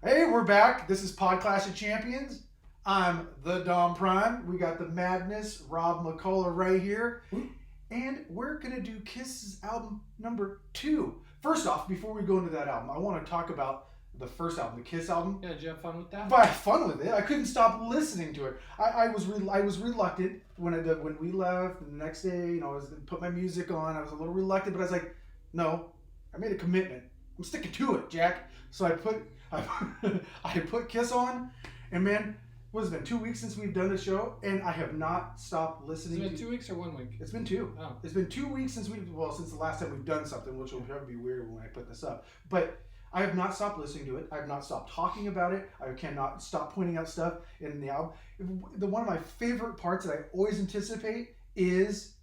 Hey, we're back. This is Pod Clash of Champions. I'm the Dom Prime. We got the madness, Rob McCullough right here. And we're going to do Kiss's album number 2. First off, before we go into that album, I want to talk about the first album, the Kiss album. Yeah, did you have fun with that? But I had fun with it. I couldn't stop listening to it. I was reluctant when we left. And the next day, I was going to put my music on. I was a little reluctant, but I was like, no, I made a commitment. I'm sticking to it, Jack. So I put Kiss on, and man, what has it been 2 weeks since we've done the show, and I have not stopped listening. Has it been 2 weeks or 1 week? It's been 2. Oh. It's been 2 weeks since the last time we've done something, which will probably be weird when I put this up. But I have not stopped listening to it. I have not stopped talking about it. I cannot stop pointing out stuff in the album. One of my favorite parts that I always anticipate is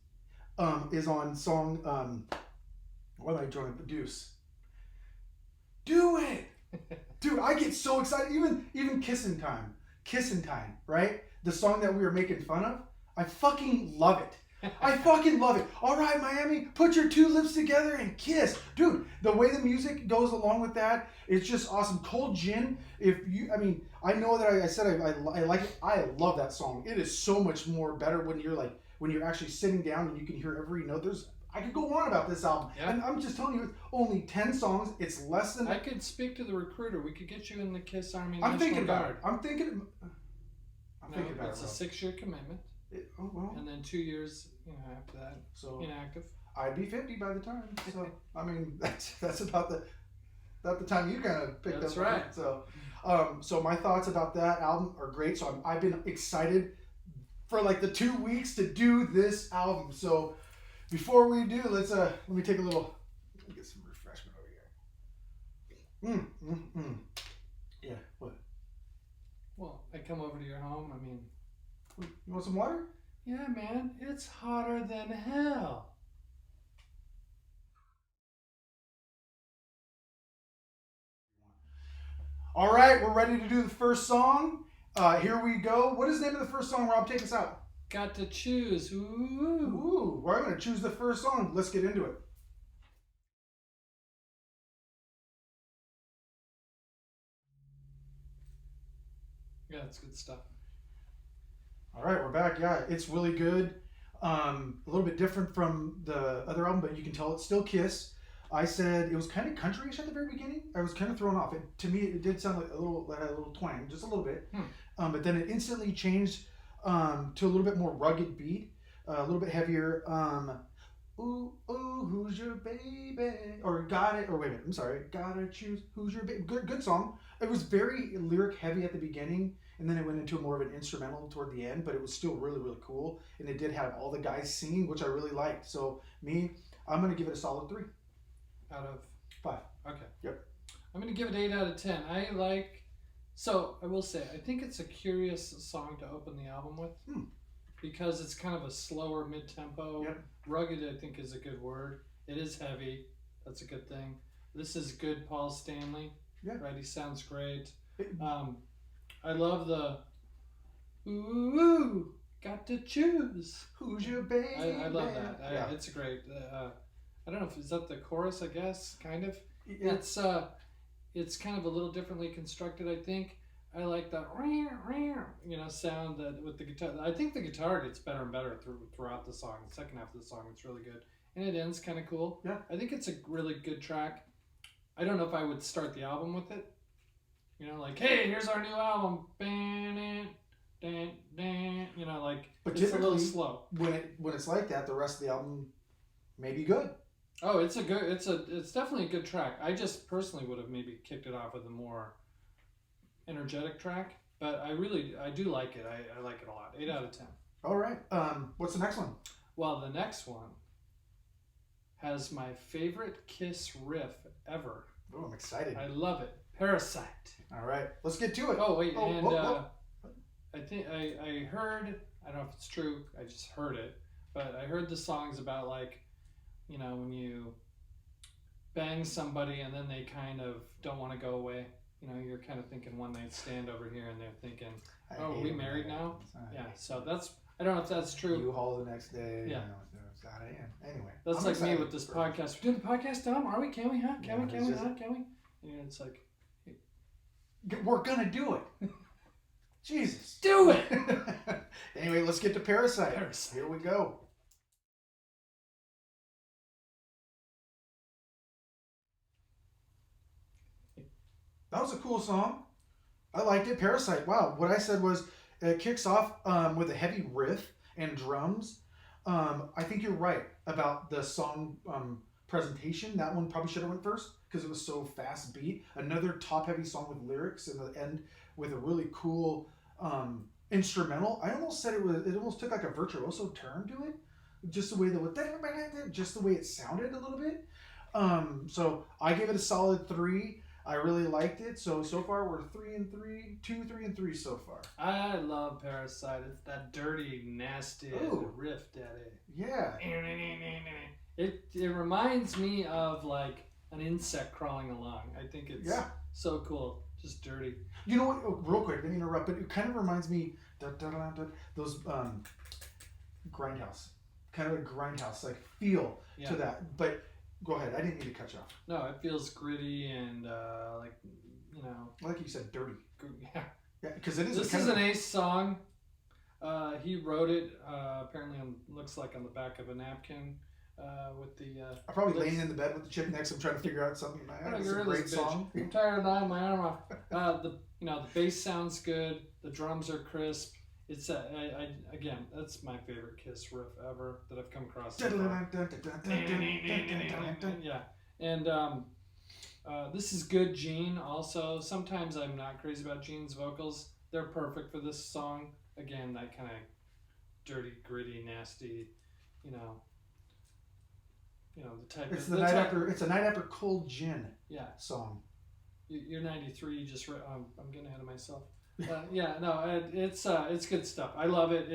on song what am I drawing? Deuce. Do it, dude! I get so excited. Even Kissin' Time, right? The song that we were making fun of. I fucking love it. I fucking love it. All right, Miami, put your 2 lips together and kiss, dude. The way the music goes along with that, it's just awesome. Cold Gin. I know that I said I like it. I love that song. It is so much more better when you're actually sitting down and you can hear every note. I could go on about this album, and I'm just telling you, it's only 10 songs. It's less than. I could speak to the recruiter. We could get you in the Kiss Army. I'm thinking about it. I'm thinking about it. It's a 6-year commitment. And then 2 years, after that, so inactive. I'd be 50 by the time. So that's about the time you kind of picked up. That's right. So my thoughts about that album are great. So I've been excited for like the 2 weeks to do this album. So. Before we do, let me take let me get some refreshment over here. Yeah, what? Well, I come over to your home. You want some water? Yeah, man, it's hotter than hell. All right, we're ready to do the first song. Here we go. What is the name of the first song, Rob? Take us out. Got to choose. Ooh. Well, I'm going to choose the first song. Let's get into it. Yeah, it's good stuff. All right, we're back. Yeah, it's really good. A little bit different from the other album, but you can tell it's still Kiss. I said it was kind of countryish at the very beginning. I was kind of thrown off. To me, it did sound like had a little twang, just a little bit. But then it instantly changed to a little bit more rugged beat, a little bit heavier. Ooh, who's your baby? Or got it? Or wait a minute, I'm sorry. Gotta choose who's your baby. Good song. It was very lyric heavy at the beginning, and then it went into more of an instrumental toward the end, but it was still really, really cool. And it did have all the guys singing, which I really liked. So I'm going to give it a solid 3. Out of 5. Okay. Yep. I'm going to give it 8 out of 10. So I will say, I think it's a curious song to open the album with because it's kind of a slower mid-tempo. Yep. Rugged, I think, is a good word. It is heavy. That's a good thing. This is good Paul Stanley. Yeah. Right? He sounds great. I love the ooh, got to choose. Who's your baby? I love that. Yeah. It's great. I don't know if is that the chorus. I guess kind of. Yeah. It's kind of a little differently constructed. I think I like that sound that with the guitar. I think the guitar gets better and better throughout the song. The second half of the song, it's really good, and it ends kind of cool. Yeah. I think it's a really good track. I don't know if I would start the album with it. Like, hey, here's our new album. But it's a little slow. When it's like that, the rest of the album may be good. Oh, it's definitely a good track. I just personally would have maybe kicked it off with a more energetic track, but I do like it. I like it a lot. 8 out of 10. All right. What's the next one? Well, the next one has my favorite Kiss riff ever. Oh, I'm excited. I love it. Parasite. All right. Let's get to it. Oh, wait. I think I heard, I don't know if it's true, I just heard it, but I heard the songs about when you bang somebody and then they kind of don't want to go away. You're kind of thinking one night stand over here and they're thinking, oh, are we married now? Yeah, so I don't know if that's true. U-Haul the next day. Yeah. God, I am. Anyway. That's like me with this podcast. We're doing the podcast, Dom? Are we? Can we? Huh? Can we? Can we? Huh? Can we? And it's like, hey, We're gonna do it. Jesus. Do it! Anyway, let's get to Parasite. Parasite. Here we go. That was a cool song. I liked it. Parasite. Wow. What I said was it kicks off with a heavy riff and drums. I think you're right about the song presentation. That one probably should have went first because it was so fast beat. Another top heavy song with lyrics in the end with a really cool instrumental. I almost said it almost took like a virtuoso turn to it. Just the way it sounded a little bit. So I gave it a solid 3. I really liked it. So far we're 3 and 3, 2, 3 and 3 so far. I love Parasite. It's that dirty, nasty riff, daddy. Yeah. It reminds me of like an insect crawling along. I think it's so cool. Just dirty. You know what? Oh, real quick, didn't interrupt, but it kind of reminds me those grindhouse, kind of a grindhouse like feel to that. But go ahead. I didn't mean to cut you off. No, it feels gritty and like like you said, dirty. Yeah. Yeah, because it is. This is an Ace song. He wrote it apparently looks like on the back of a napkin with the. I'm probably laying in the bed with the chick next. I'm trying to figure out something in my head. It's a great song. I'm tired of dying my arm off. The bass sounds good. The drums are crisp. It's again, that's my favorite Kiss riff ever that I've come across. So yeah, and this is good. Gene also. Sometimes I'm not crazy about Gene's vocals. They're perfect for this song. Again, that kind of dirty, gritty, nasty, the type. It's the night after. It's a night after cold gin. Yeah. Song. You're 93. You just. I'm getting ahead of myself. It's good stuff. I love it.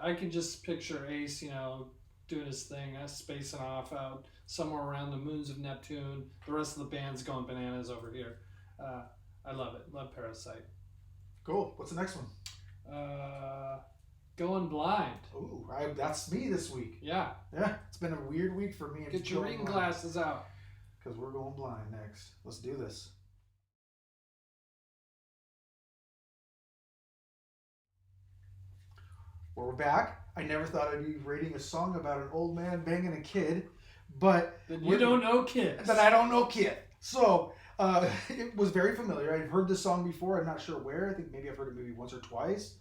I can just picture Ace, doing his thing, spacing off out somewhere around the moons of Neptune. The rest of the band's going bananas over here. I love it. Love Parasite. Cool. What's the next one? Going Blind. Ooh, that's me this week. Yeah. Yeah, it's been a weird week for me. Get your reading glasses out. Because we're going blind next. Let's do this. Well, we're back. I never thought I'd be rating a song about an old man banging a kid, but you don't know Kids. That I don't know Kid. So it was very familiar. I've heard this song before. I'm not sure where. I think maybe I've heard it maybe once or twice.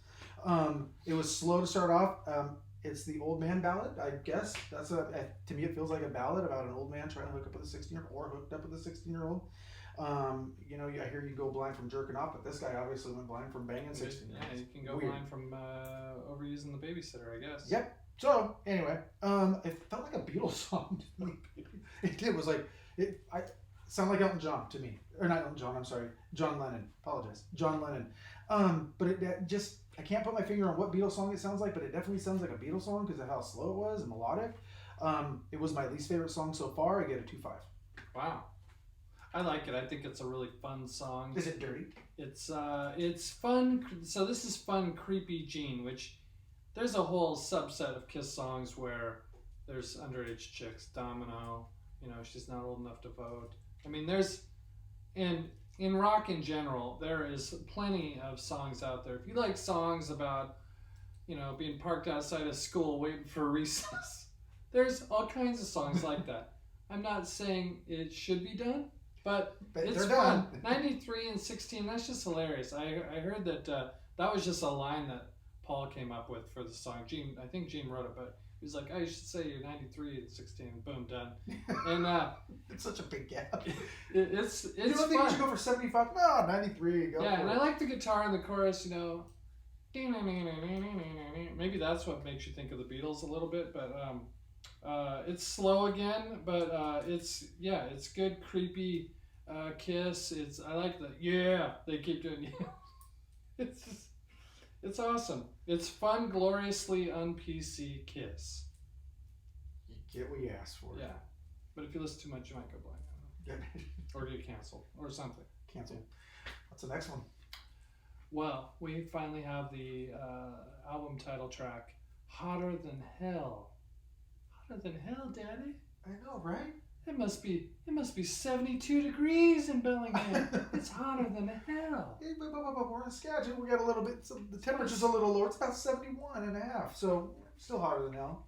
It was slow to start off. It's the old man ballad, I guess. To me, it feels like a ballad about an old man trying to hook up with a 16-year-old or hooked up with a 16-year-old. I hear you go blind from jerking off, but this guy obviously went blind from banging 16. Yeah, you can go blind from overusing the babysitter, I guess. Yep. So anyway, it felt like a Beatles song to me. It did. It was like I sound like Elton John to me, or not Elton John. I'm sorry, John Lennon. Apologize, John Lennon. But it just I can't put my finger on what Beatles song it sounds like, but it definitely sounds like a Beatles song because of how slow it was and melodic. It was my least favorite song so far. I get a 2.5. Wow. I like it. I think it's a really fun song. Is it dirty? It's fun. So this is fun, creepy Gene, which there's a whole subset of Kiss songs where there's underage chicks. Domino, she's not old enough to vote. I mean, in rock in general, there is plenty of songs out there. If you like songs about, being parked outside of school waiting for recess, there's all kinds of songs like that. I'm not saying it should be done. But it's fun. 93 and 16, that's just hilarious. I heard that that was just a line that Paul came up with for the song. I think Gene wrote it, but he was like, oh, you should say you're 93 and 16. Boom, done. And it's such a big gap. It's You don't think fun. you should go for 75? No, 93. Go Yeah, for and it. I like the guitar in the chorus, Maybe that's what makes you think of the Beatles a little bit, but it's slow again, but it's good, creepy Kiss. I like they keep doing it's awesome. It's fun, gloriously un-PC Kiss. You get what you asked for. Yeah, but if you listen too much, you might go blind. I don't know. Or get canceled or something. Cancel. What's the next one? Well, we finally have the album title track, Hotter Than Hell. Hotter Than Hell, Daddy? I know, right? It must be 72 degrees in Bellingham. It's hotter than hell. Hey, we're in Skagit. We got a little bit. The temperature's a little lower. It's about 71 and a half. So still hotter than hell.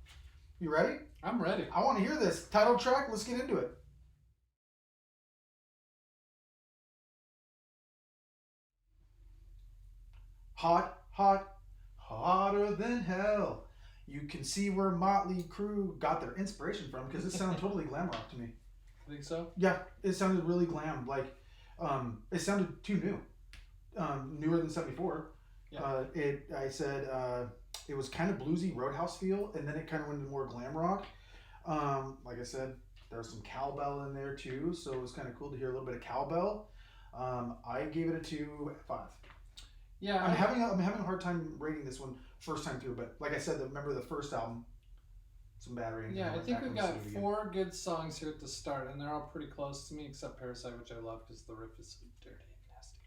You ready? I'm ready. I want to hear this title track. Let's get into it. Hot, hot, hotter than hell. You can see where Motley Crue got their inspiration from because it sounded totally glam rock to me. I think so. Yeah, it sounded really glam. Like, it sounded too new, newer than '74. Yeah. It was kind of bluesy Roadhouse feel, and then it kind of went into more glam rock. Like I said, there was some cowbell in there too, so it was kind of cool to hear a little bit of cowbell. I gave it a 2.5. Yeah, I'm having a hard time rating this one first time through, but like I said, remember the first album, some bad ratings. Yeah, I think we've got 4 good songs here at the start, and they're all pretty close to me, except Parasite, which I love because the riff is so dirty and nasty.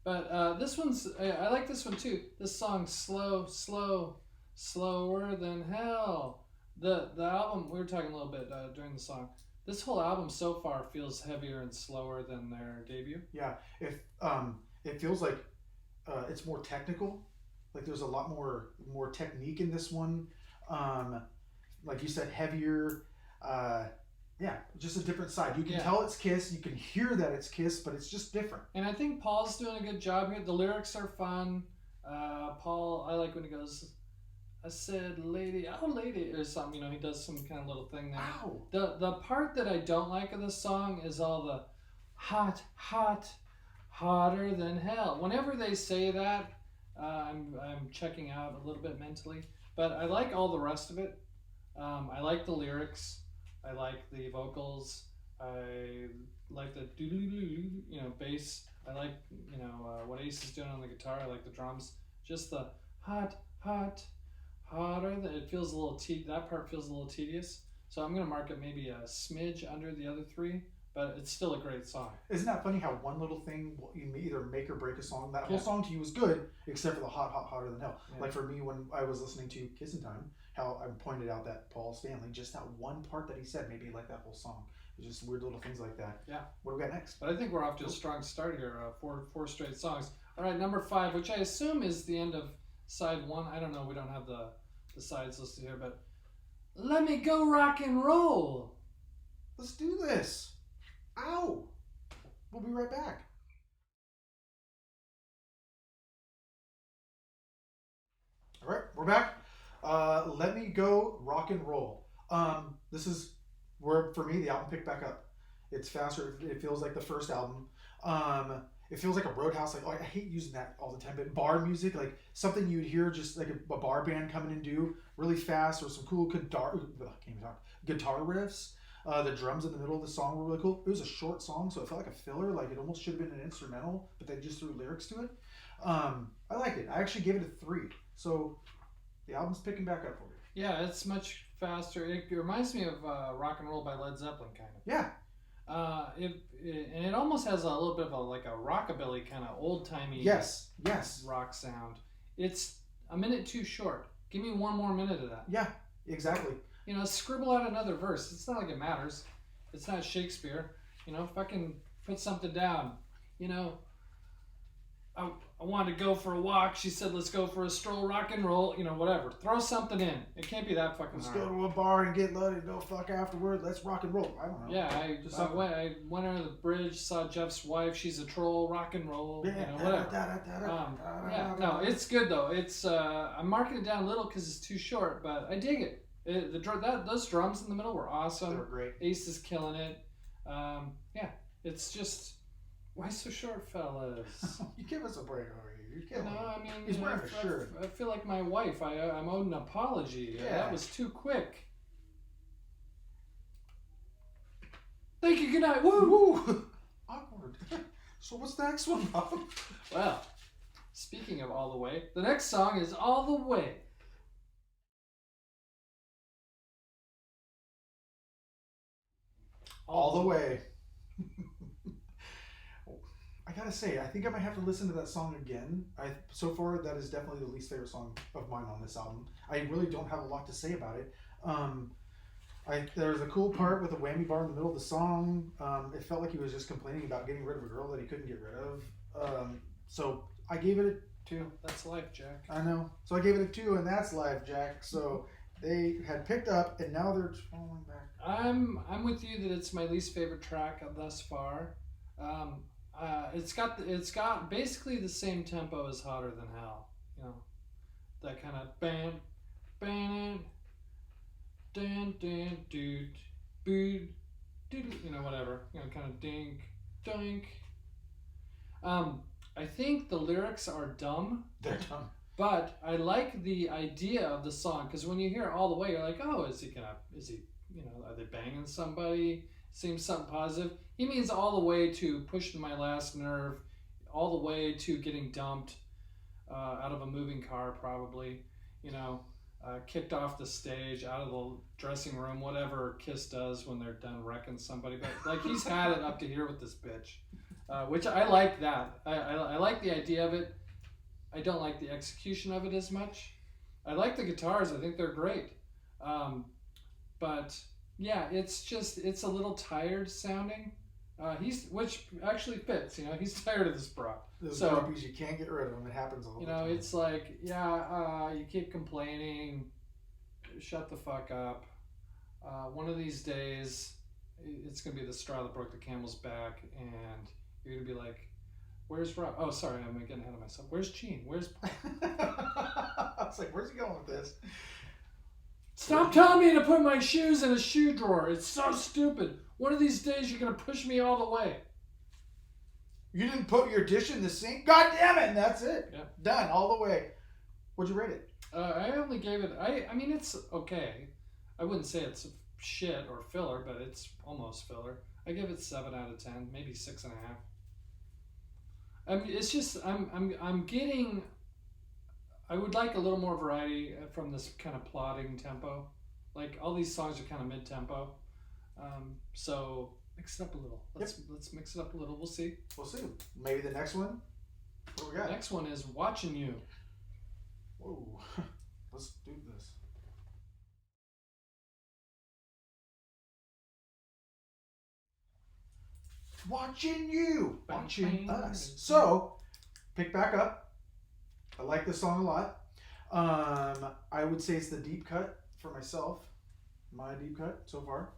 But this one's, I like this one too. This song's slower than hell. The album, we were talking a little bit during the song. This whole album so far feels heavier and slower than their debut. Yeah, it feels like it's more technical. Like there's a lot more technique in this one. Like you said, heavier. Yeah, just a different side. You can tell it's Kiss. You can hear that it's Kiss, but it's just different. And I think Paul's doing a good job here. The lyrics are fun. Paul, I like when he goes, I said, lady, oh, lady, or something. He does some kind of little thing there. Ow. The part that I don't like of this song is all the hot, hot, hotter than hell. Whenever they say that, I'm checking out a little bit mentally. But I like all the rest of it. I like the lyrics. I like the vocals. I like the bass. I like what Ace is doing on the guitar. I like the drums. Just the hot, hot, hotter. It feels a little that part feels a little tedious. So I'm gonna mark it maybe a smidge under the other 3. But it's still a great song. Isn't that funny how one little thing will either make or break a song? That whole song to you was good, except for the hot, hot, hotter than hell. Yeah. Like for me, when I was listening to Kissin' Time, how I pointed out that Paul Stanley, just that one part that he said, maybe like that whole song. It's just weird little things like that. Yeah. What do we got next? But I think we're off to a strong start here. 4 straight songs. All right, number 5, which I assume is the end of side 1. I don't know. We don't have the sides listed here, but let me go rock and roll. Let's do this. Ow! We'll be right back. All right, we're back. Let me go rock and roll. This is where, for me, the album picked back up. It's faster. It feels like the first album. It feels like a Roadhouse. Like, I hate using that all the time, but bar music, like something you'd hear just like a bar band coming and do really fast, or some cool guitar riffs. The drums in the middle of the song were really cool. It was a short song, so it felt like a filler. Like it almost should have been an instrumental, but they just threw lyrics to it. I liked it. I actually gave it a 3. So the album's picking back up for me. Yeah, it's much faster. It reminds me of Rock and Roll by Led Zeppelin, kind of. Yeah. And it almost has a little bit of a rockabilly kind of old timey yes rock sound. It's a minute too short. Give me 1 more minute of that. Yeah, exactly. Scribble out another verse. It's not like it matters. It's not Shakespeare. Fucking put something down. I wanted to go for a walk. She said, let's go for a stroll, rock and roll. Whatever. Throw something in. It can't be that fucking hard. Let's go to a bar and get loaded, go fuck afterward. Let's rock and roll. I don't know. Yeah, I went under the bridge, saw Jeff's wife. She's a troll, rock and roll. Whatever. Yeah, no, it's good though. It's I'm marking it down a little because it's too short, but I dig it. Those drums in the middle were awesome. They were great. Ace is killing it. Yeah, it's just why so short, fellas? You give us a break over here. You're killing me. I mean, he's wearing a shirt. I feel like my wife. I'm owed an apology. Yeah. That was too quick. Thank you. Good night. Woo woo. Awkward. So what's the next one, Bob? Well, speaking of All the Way, the next song is All the Way. All the way. I gotta say, I think I might have to listen to that song again. So far, that is definitely the least favorite song of mine on this album. I really don't have a lot to say about it. There was a cool part with a whammy bar in the middle of the song. It felt like he was just complaining about getting rid of a girl that he couldn't get rid of. So I gave it a 2. That's life, Jack. I know. So I gave it a 2, and that's live, Jack. So they had picked up, and now they're falling back. I'm with you that it's my least favorite track thus far. It's got basically the same tempo as Hotter Than Hell. You know, that kind of bam, bam, dan dan doot, boot, doot, you know, whatever. You know, kind of dink, dink. I think the lyrics are dumb. They're dumb. But I like the idea of the song, because when you hear it all the way, you're like, oh, are they banging somebody? Seems something positive. He means all the way to pushing my last nerve, all the way to getting dumped out of a moving car, probably, kicked off the stage, out of the dressing room, whatever Kiss does when they're done wrecking somebody. But like, he's had it up to here with this bitch, which I like that. I like the idea of it. I don't like the execution of it as much. I like the guitars. I think they're great. But yeah, it's a little tired sounding. Which actually fits, he's tired of this broad. Those groupies, you can't get rid of them. It happens all the time. It's like, you keep complaining, shut the fuck up. One of these days, it's going to be the straw that broke the camel's back, and you're going to be like, where's Rob? Oh, sorry, I'm getting ahead of myself. Where's Gene? Where's Paul? I was like, where's he going with this? Stop telling me to put my shoes in a shoe drawer. It's so stupid. One of these days, you're going to push me all the way. You didn't put your dish in the sink? God damn it! And that's it. Yeah. Done, all the way. What'd you rate it? I only gave it... I mean, it's okay. I wouldn't say it's shit or filler, but it's almost filler. I give it 7 out of 10, maybe 6.5. I mean, it's just... I'm getting... I would like a little more variety from this kind of plodding tempo. Like, all these songs are kind of mid-tempo. So mix it up a little. Let's mix it up a little. We'll see. We'll see. Maybe the next one. What we got? The next one is Watching You. Whoa. Let's do this. Watching you. Watching us. So, pick back up. I like this song a lot. I would say it's the deep cut for myself. My deep cut so far.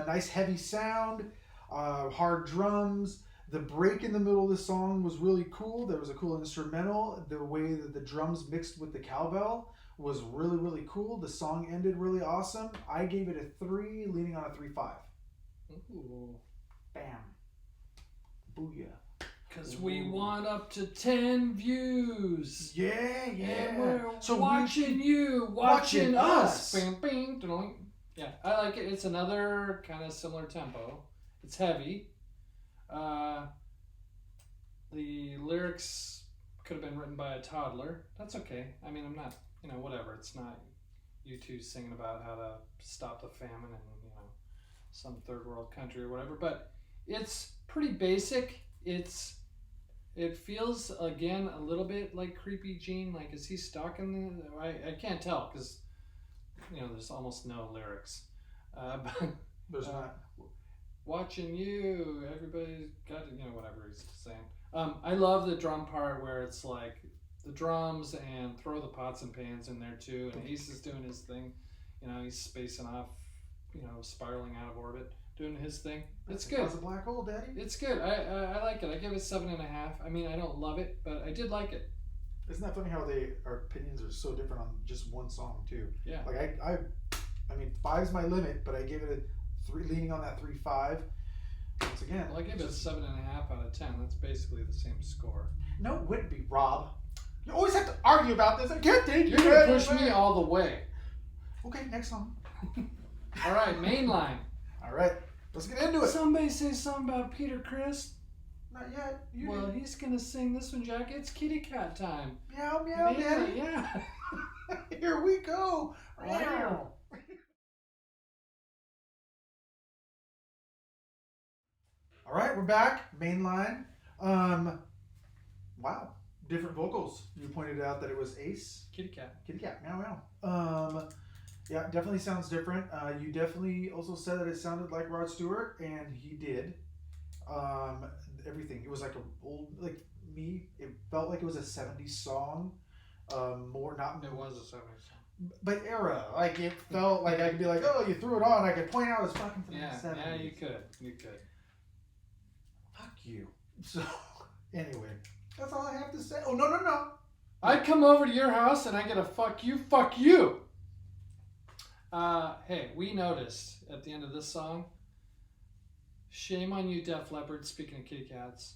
Nice heavy sound, hard drums. The break in the middle of the song was really cool. There was a cool instrumental. The way that the drums mixed with the cowbell was really, really cool. The song ended really awesome. I gave it a 3, leaning on a 3.5. Ooh. Bam. Booyah. Because we want up to 10 views. Yeah. And we're watching you, watching us. Bing, bing, ding. Yeah, I like it. It's another kind of similar tempo. It's heavy. The lyrics could have been written by a toddler. That's okay. I mean, I'm not, whatever. It's not you two singing about how to stop the famine in, some third world country or whatever. But it's pretty basic. It feels, again, a little bit like Creepy Gene. Like, is he stalking the... I can't tell because... there's almost no lyrics. But there's not. Watching you, everybody's got, whatever he's saying. I love the drum part where it's like the drums and throw the pots and pans in there too. And Ace is doing his thing. He's spacing off, spiraling out of orbit, doing his thing. It's good. It's a black hole, Daddy. It's good. I like it. I give it 7.5. I mean, I don't love it, but I did like it. Isn't that funny how our opinions are so different on just one song too? Yeah. Like I mean, 5's my limit, but I give it a 3, leaning on that 3.5. Once again, well, I give it a 7.5 out of 10. That's basically the same score. No, it wouldn't be, Rob. You always have to argue about this. I can't take You're gonna push me all the way. Okay, next song. All right, Mainline. All right, let's get into it. Somebody say something about Peter Criss. Not yet. Well, he's gonna sing this one, Jack. It's kitty cat time. Meow meow, Daddy. Yeah. Here we go. Meow. All right, we're back. Mainline. Wow, different vocals. You pointed out that it was Ace. Kitty cat. Kitty cat. Meow meow. Yeah, definitely sounds different. You definitely also said that it sounded like Rod Stewart, and he did. Um, Everything. It was like a old, like me. It felt like it was a '70s song. More not, It was a 70s song. but era. Like it felt like I could be like, oh, you threw it on. I could point out it's fucking from Yeah, the '70s. yeah, you could. You could. Fuck you. So anyway, that's all I have to say. Oh no no no. I'd come over to your house and I get a fuck you. Hey, we noticed at the end of this song, shame on you, Def Leppard, speaking of kitty cats.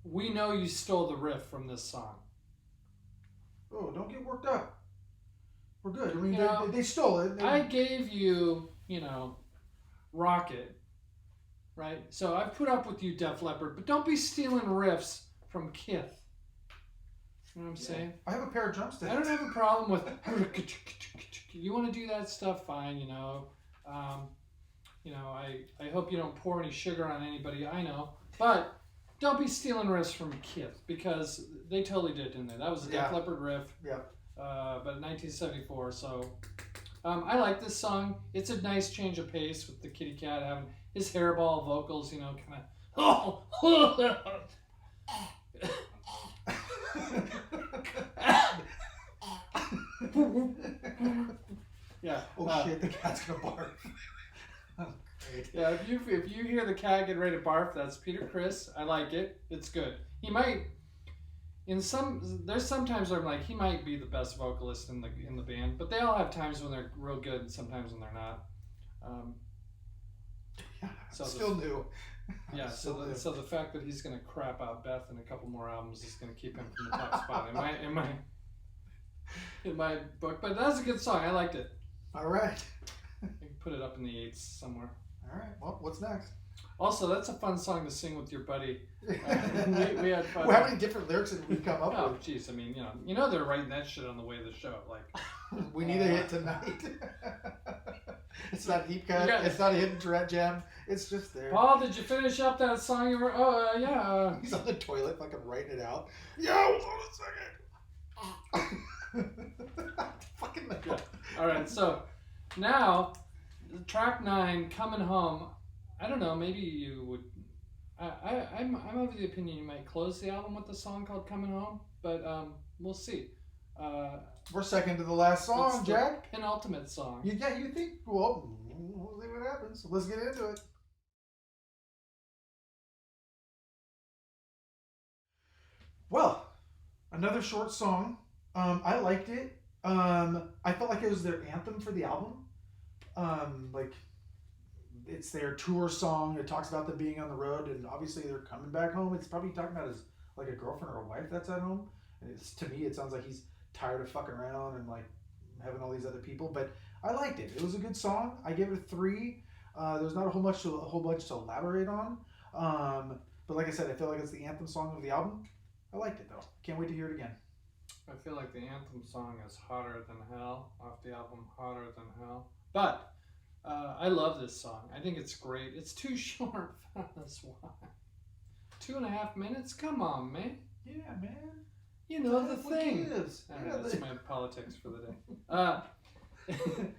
We know you stole the riff from this song. Oh, don't get worked up. We're good. I mean, You know, they stole it. I gave you, Rocket, right? So I've put up with you, Def Leppard, but don't be stealing riffs from Kith. You know what I'm saying? I have a pair of drumsticks. I don't have a problem with. You want to do that stuff, fine. I hope you don't pour any sugar on anybody I know, but don't be stealing riffs from Kith because they totally did, didn't they? That was a Def Leppard riff. Yeah. But in 1974. So I like this song. It's a nice change of pace with the kitty cat having his hairball vocals, kind of. Yeah. Oh shit! The cat's gonna bark. Great. Yeah. If you hear the cat get ready to barf, that's Peter Criss. I like it. It's good. He might. There's sometimes where I'm like he might be the best vocalist in the band, but they all have times when they're real good and sometimes when they're not. So Still new. Yeah. So the fact that he's gonna crap out Beth in a couple more albums is gonna keep him from the top spot in my book. But that's a good song. I liked it. All right. I can put it up in the 8s somewhere. All right. Well, what's next? Also, that's a fun song to sing with your buddy. We had fun. Well, how many different lyrics did we come up Oh, with? jeez. I mean, they're writing that shit on the way to the show. Like, We need a hit tonight. It's not deep cut. Yeah. It's not a hidden Tourette jam. It's just there. Paul, did you finish up that song you were? Oh, yeah. He's on the toilet, fucking writing it out. Yeah, hold on a second. Fucking Yeah. All right. So now, track 9, "Coming Home." I don't know. Maybe you would. I'm of the opinion you might close the album with a song called "Coming Home," but we'll see. We're second to the last song, It's Jack. the penultimate song. You think? Well, we'll see what happens. Let's get into it. Well, another short song. I liked it. I felt like it was their anthem for the album. Like it's their tour song. It talks about them being on the road, and obviously they're coming back home. It's probably talking about his like a girlfriend or a wife that's at home. And to me, it sounds like he's tired of fucking around and like having all these other people. But I liked it. It was a good song. I gave it a 3. There's not a whole bunch to elaborate on. But like I said, I feel like it's the anthem song of the album. I liked it though. Can't wait to hear it again. I feel like the anthem song is "Hotter Than Hell" off the album "Hotter Than Hell." But I love this song. I think it's great. It's too short. That's why. 2.5 minutes? Come on, man. Yeah, man. You know the What thing. gives? Yeah, That's my politics for the day.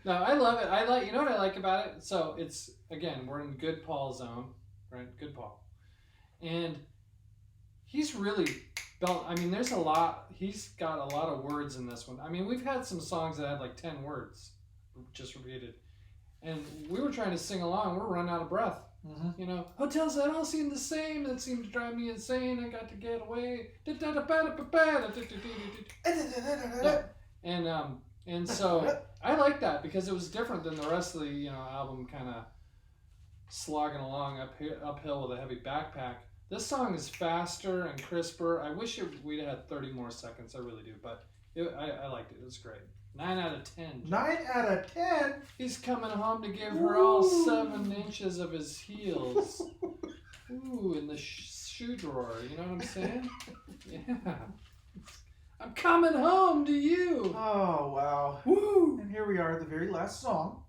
No, I love it. I like. You know what I like about it? So it's again, we're in good Paul zone, right? Good Paul, and he's really. I mean, there's a lot. He's got a lot of words in this one. I mean, we've had some songs that had like 10 words, just repeated, and we were trying to sing along. We're running out of breath. Mm-hmm. Hotels that all seem the same. That seem to drive me insane. I got to get away. And so I like that because it was different than the rest of the album, kind of slogging along uphill with a heavy backpack. This song is faster and crisper. I wish we'd had 30 more seconds. I really do, but I liked it. It was great. 9 out of 10. 9 out of 10. He's coming home to give her all 7 inches of his heels. Ooh, in the shoe drawer. You know what I'm saying? Yeah. I'm coming home to you. Oh, wow. Woo! And here we are at the very last song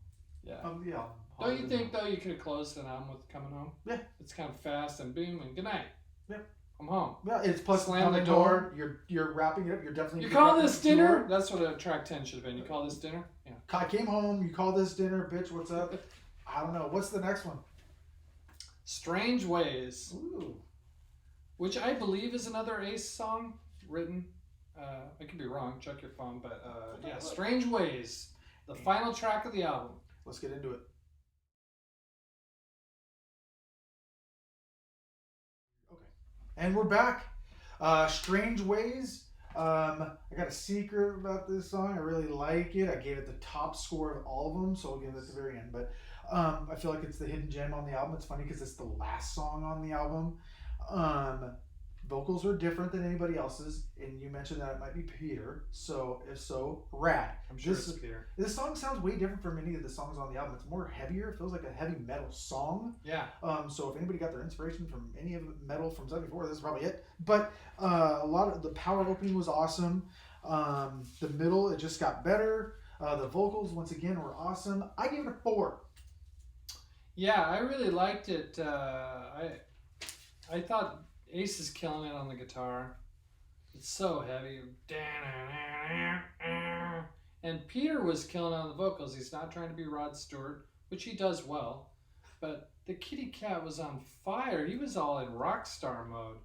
Yeah. of the album. Don't you think, though, you could have closed an album with "Coming Home"? Yeah. It's kind of fast and boom and good night. Yeah. I'm home. Yeah, it's plus Slam the door. You're wrapping it up. You're definitely. You call this dinner? That's what track 10 should have been. You call this dinner? Yeah. I came home. You called this dinner, bitch. What's up? I don't know. What's the next one? Strange Ways, Ooh. which I believe is another Ace song written. I could be wrong. Check your phone, but yeah, Strange Ways, the final track of the album. Let's get into it. Okay, and we're back. Strange Ways. I got a secret about this song. I really like it. I gave it the top score of all of them, so I'll give it at the very end. But I feel like it's the hidden gem on the album. It's funny because it's the last song on the album. Vocals are different than anybody else's, and you mentioned that it might be Peter. So if so, rad. I'm sure it's Peter. This song sounds way different from many of the songs on the album. It's more heavier. It feels like a heavy metal song. Yeah. So if anybody got their inspiration from any of the metal from 74, this is probably it. But a lot of the power opening was awesome. The middle, it just got better. The vocals, once again, were awesome. I gave it a 4. Yeah, I really liked it. I thought Ace is killing it on the guitar. It's so heavy. And Peter was killing it on the vocals. He's not trying to be Rod Stewart, which he does well. But the kitty cat was on fire. He was all in rock star mode.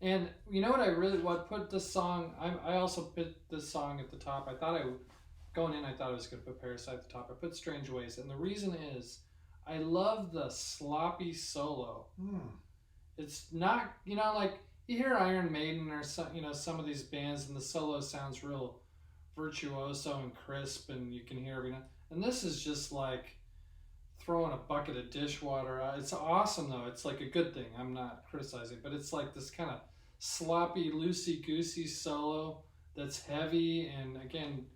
And you know what put this song, I also put this song at the top. I thought I was going to put Parasite at the top. I put Strange Ways. And the reason is, I love the sloppy solo. It's not, like you hear Iron Maiden or some of these bands, and the solo sounds real virtuoso and crisp, and you can hear every note. And this is just like throwing a bucket of dishwater out. It's awesome though. It's like a good thing. I'm not criticizing, but it's like this kind of sloppy, loosey-goosey solo that's heavy and again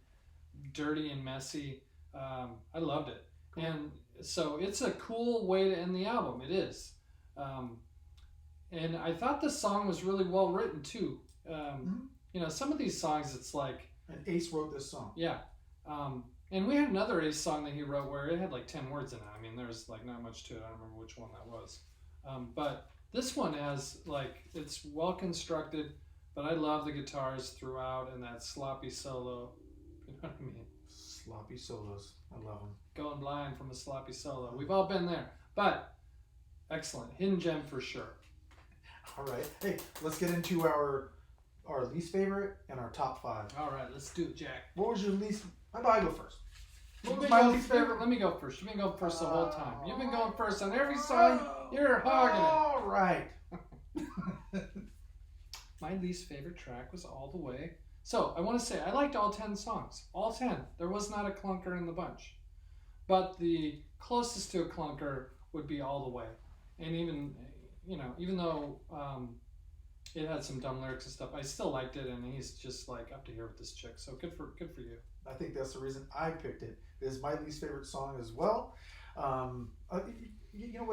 dirty and messy. I loved it, and so it's a cool way to end the album. It is. And I thought the song was really well written too. Some of these songs, it's like... And Ace wrote this song. Yeah. And we had another Ace song that he wrote where it had like 10 words in it. I mean, there's like not much to it. I don't remember which one that was. But this one has like, it's well constructed, but I love the guitars throughout and that sloppy solo. You know what I mean? Sloppy solos. I love them. Going blind from a sloppy solo. We've all been there. But excellent. Hidden gem for sure. All right. Hey, let's get into our least favorite and our top 5. All right, let's do it, Jack. What was your least? How about I go first? What was my least favorite? Let me go first. You've been going first the whole time. You've been going first on every song. You're hogging it. All right. My least favorite track was All the Way. So I want to say I liked all 10 songs. All 10. There was not a clunker in the bunch. But the closest to a clunker would be All the Way. And even though it had some dumb lyrics and stuff, I still liked it, and he's just like up to here with this chick. So good for you. I think that's the reason I picked it. It is my least favorite song as well. What,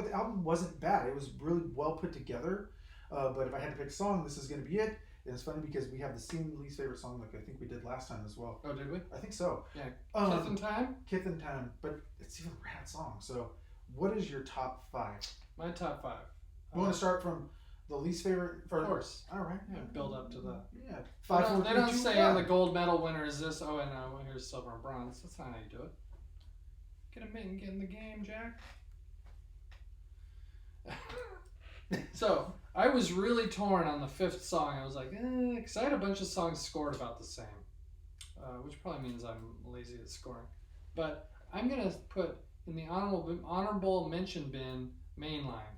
the album wasn't bad. It was really well put together. But if I had to pick a song, this is going to be it. And it's funny because we have the same least favorite song like I think we did last time as well. Oh, did we? I think so. Yeah. Kith and Time? Kith and Time. But it's even a rad song. So what is your top 5? My top 5. You want to start from the least favorite? Of course. All right. Yeah, build up to that. Yeah. They don't say on the gold medal winner is this. Oh, and no, here's silver and bronze. That's not how you do it. Get a mitten, get in the game, Jack. So I was really torn on the 5th song. I was like, because I had a bunch of songs scored about the same, which probably means I'm lazy at scoring. But I'm gonna put in the honorable mention bin Mainline.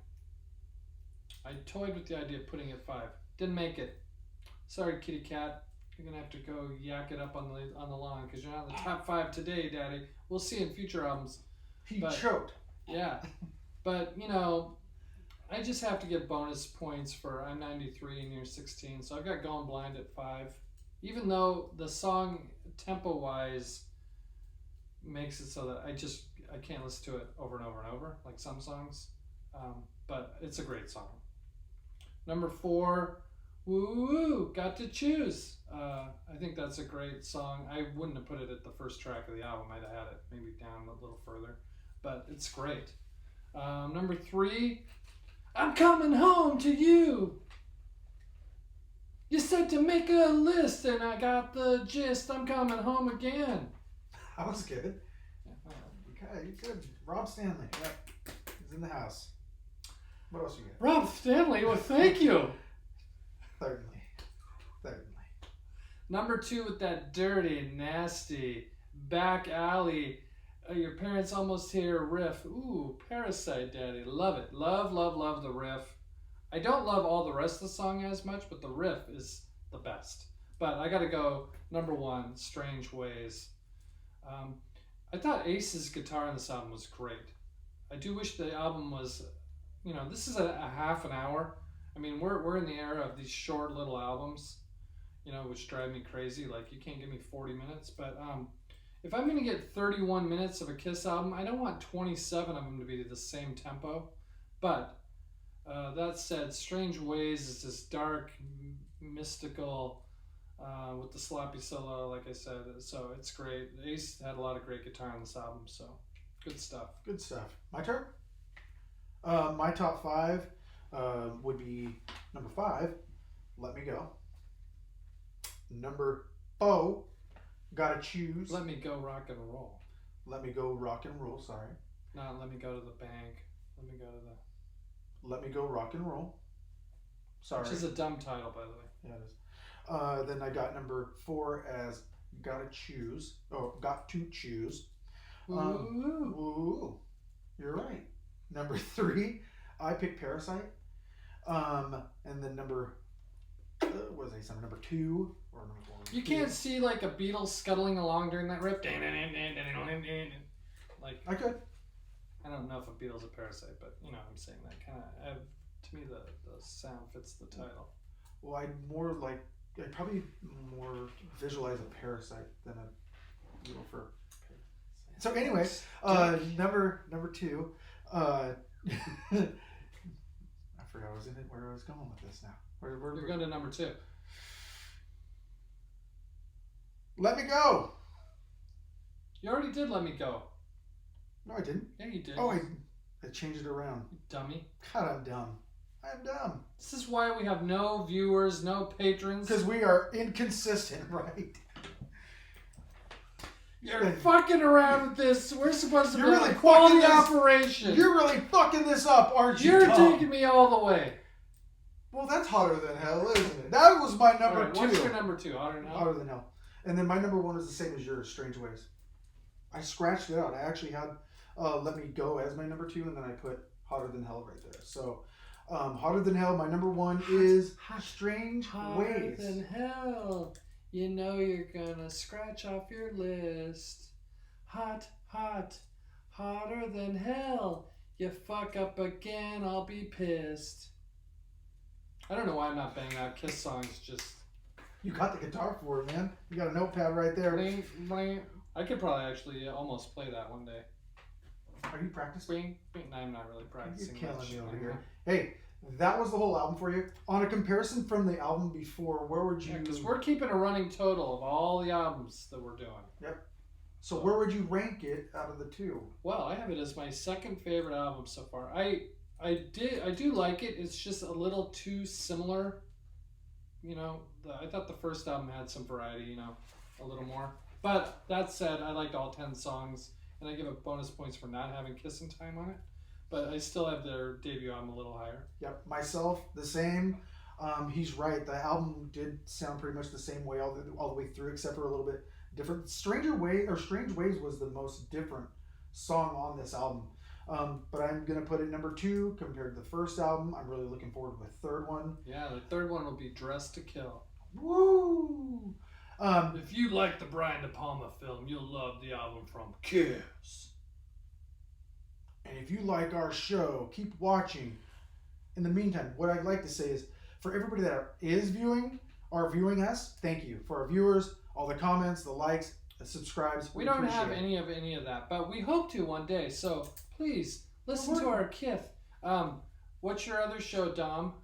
I toyed with the idea of putting it 5. Didn't make it. Sorry, kitty cat. You're gonna have to go yak it up on the lawn because you're not in the top 5 today, Daddy. We'll see in future albums. He choked. Yeah, but I just have to get bonus points for I'm 93 and you're 16, so I've got Going Blind at 5. Even though the song tempo-wise makes it so that I can't listen to it over and over and over like some songs, but it's a great song. Number 4, Woo Woo, Got to Choose. I think that's a great song. I wouldn't have put it at the first track of the album. I'd have had it maybe down a little further, but it's great. Number 3, I'm Coming Home to You. You said to make a list, and I got the gist. I'm coming home again. That was good. Yeah. Okay, you good. Rob Stanley. Yep. He's in the house. What else you got? Rob Stanley, well, thank you. Certainly. Number 2 with that dirty, nasty, back alley, your parents almost here riff. Ooh, Parasite, daddy. Love it. Love the riff. I don't love all the rest of the song as much, but the riff is the best. But I gotta go, number 1, Strange Ways. I thought Ace's guitar on this album was great. I do wish the album was, this is a half an hour. I mean, we're in the era of these short little albums, which drive me crazy. Like, you can't give me 40 minutes. But if I'm going to get 31 minutes of a Kiss album, I don't want 27 of them to be the same tempo. But that said, Strange Ways is this dark, mystical, with the sloppy solo, like I said. So it's great. Ace had a lot of great guitar on this album, so good stuff. Good stuff. My turn? My top 5 would be number 5, Let Me Go. Number 4, Gotta Choose. Let Me Go Rock and Roll. Let Me Go Rock and Roll, sorry. Not Let Me Go to the Bank. Let Me Go to the... Let Me Go Rock and Roll. Sorry. Which is a dumb title, by the way. Yeah, it is. Then I got number 4 as Gotta Choose. Oh, Got to Choose. Ooh. You're right. Number 3, I picked Parasite. And then number... what was I? Number 2 or number 4? You can't see like a beetle scuttling along during that riff. Like, I could. I don't know if a beetle's a parasite, but I'm saying that kind of. To me, the sound fits the title. Well, I probably more visualize a parasite than a beetle for. So anyway, number 2. I forgot where I was going with this now. You're going to number 2. Let Me Go. You already did Let Me Go. No, I didn't. Yeah, you did. Oh, I changed it around. You dummy. God, I'm dumb. I'm dumb. This is why we have no viewers, no patrons. Because we are inconsistent, right? You're fucking around with this. We're supposed to be really a quality fucking operation. You're really fucking this up, aren't you? You're Tom? taking me all the way. Well, that's Hotter Than Hell, isn't it? That was my number 2. What's your number 2? Hotter Than Hell? Hotter Than Hell. And then my number 1 is the same as yours, Strange Ways. I scratched it out. I actually had Let Me Go as my number 2, and then I put Hotter Than Hell right there. So, Hotter Than Hell, my number 1 is Strange Ways. Hotter Than Hell. You know you're gonna scratch off your list. Hot, hotter than hell. You fuck up again, I'll be pissed. I don't know why I'm not banging out Kiss songs. Just you got the guitar for it, man. You got a notepad right there. bling, bling. I could probably actually almost play that one day. Are you practicing? Bing, bing. No, I'm not really practicing. You're killing me over here. Hey, that was the whole album for you. On a comparison from the album before, where would you... Because we're keeping a running total of all the albums that we're doing. Yep. So where would you rank it out of the 2? Well, I have it as my second favorite album so far. I do like it. It's just a little too similar. I thought the first album had some variety, a little more. But that said, I liked all 10 songs, and I give it bonus points for not having Kissin' Time on it. But I still have their debut album a little higher. Yep, myself, the same. He's right. The album did sound pretty much the same way all the way through, except for a little bit different. Strange Ways was the most different song on this album. But I'm going to put it number 2 compared to the first album. I'm really looking forward to the third one. Yeah, the third one will be Dressed to Kill. Woo! If you like the Brian De Palma film, you'll love the album from Kiss. And if you like our show, keep watching. In the meantime, what I'd like to say is, for everybody that is viewing us, thank you. For our viewers, all the comments, the likes, the subscribes. We don't have any of that, but we hope to one day. So please listen to our Kith. What's your other show, Dom?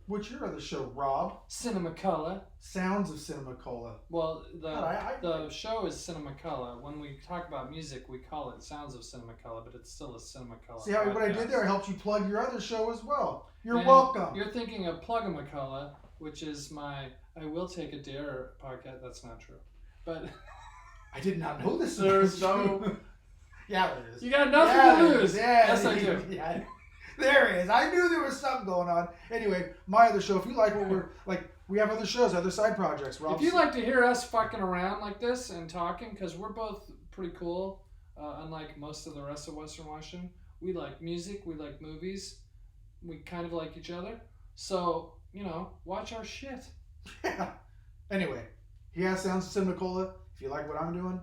What's your other show, Rob? Cinemacolor. Sounds of Cinemacolor. Well, the show is Cinemacolor. When we talk about music, we call it Sounds of Cinemacolor, but it's still a Cinemacolor. See how what I did there? I helped you plug your other show as well. You're welcome. You're thinking of Plugamacolor, which is my I Will Take a Dare podcast. That's not true. But I did not know this. There's no. Yeah, there is. You got nothing Yeah, to there lose. is. Yeah, Yes, I do. Yeah. There is. I knew there was something going on. Anyway, my other show. If you like what we're like, we have other shows, other side projects. If you like to hear us fucking around like this and talking, because we're both pretty cool, unlike most of the rest of Western Washington, we like music, we like movies, we kind of like each other. So, watch our shit. Yeah. Anyway, he has sounds of Simnicola. If you like what I'm doing,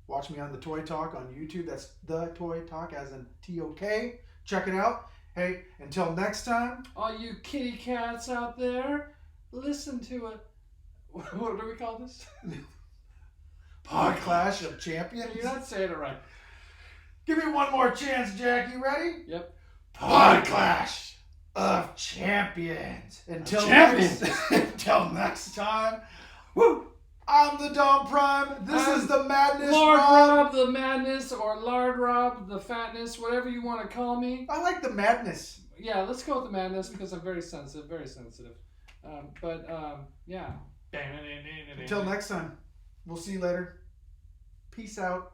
watch me on the Toy Talk on YouTube. That's the Toy Talk, as in TOK. Check it out. Hey, until next time. All you kitty cats out there, listen to it. What do we call this? Pod Clash of Champions. You're not saying it right. Give me one more chance, Jack. You ready? Yep. Pod Clash of Champions. Until next time. Woo! I'm the Dom Prime. This is the Madness. Lord Rob the Madness, or Lard Rob the Fatness, whatever you want to call me. I like the Madness. Yeah, let's go with the Madness because I'm very sensitive, yeah. Until next time. We'll see you later. Peace out.